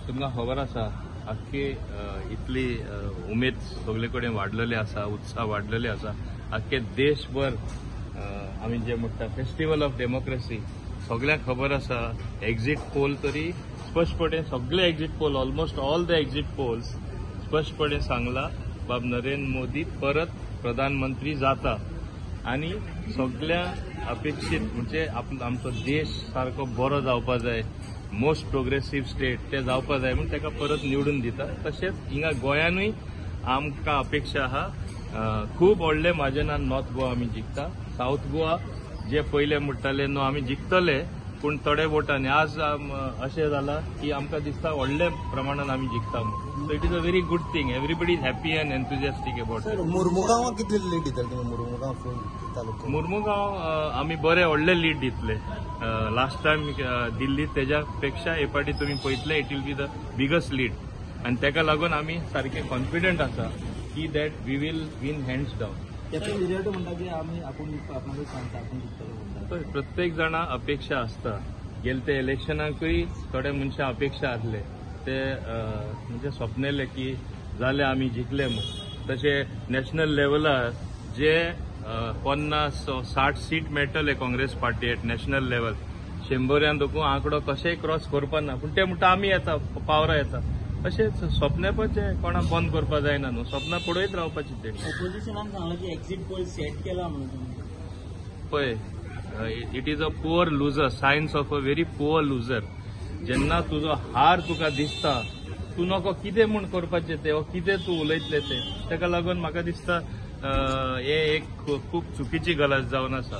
तुमकां खबर आसा आख्खी इतली उमेद सगळे कडेन वाडलेली आसा, उत्साह वाडलेले आसा. आख्खे देशभर आमी जे म्हणटा फेस्टिवल ऑफ डेमोक्रेसी सगळ्यांक खबर आसा. एक्झिट पोल तरी स्पष्टपणे सगळे exit poll almost all the exit polls स्पष्टपणे सांगला बाब नरेंद्र मोदी परत प्रधानमंत्री जाता आणि सगळ्या अपेक्षित म्हणजे आमचो देश सारको बरो जावपा जाय, मोस्ट प्रोग्रेसिव्ह स्टेट ते जावपा जाय म्हणून ताका परत निवडून दिता. तशेंच हिंगा गोंयानूय आमकां अपेक्षा आहा खूब व्हडले मार्जिनान नॉर्थ गोवा आमी जिखता. साऊथ गोवा जे पयले म्हणटाले न्हू आमी जिखतले पूण थोडे वोटांनी आज अशें जाला की आमकां दिसता व्हडले प्रमाणान आमी जिखता. So it is a very good thing. Everybody is happy and enthusiastic about it. मुर्मुगांवां कितली लीड दितले तुमी? मुर्मुगांव तालुका मुर्मुगांव आमी बरे व्हडले लीड दितले. लास्ट टायम दिल्ली तेज्या पेक्षा हे फावटी तुमी पळयतले it will be the biggest lead आनी ताका लागून आमी सारखे कॉन्फिडंट आसा की that we will win hands down. प्रत्येक जाणा अपेक्षा आसता. गेले ते इलेक्शनाकूय थोडे मनशां अपेक्षा आसले ते म्हणजे स्वप्नेले की जाले आमी जिखले म्हणून. तशे नॅशनल लेवलार जे 50-60 सीट मेळटले Congress party at national level 100 दोकू आंकडो कशेंय क्रॉस करपा ना पूण ते म्हणटा आमी येता पावरा येता. अशेंच स्वप्नापाचे कोणाक बंद करपा जायना न्हू. स्वप्नां पळयत रावपाची ते. ऑपोजिशनान सांगला की एक्झिट पोल सेट केला म्हणून पळय it is a poor loser, science of a very poor loser. जेन्ना तुजो हार तुका दिसता तूं नको कितें म्हूण करपाचें ते कितें तूं उलयतले ते. ताका लागून म्हाका दिसता हे एक खूब चुकीची गजाल जावन आसा.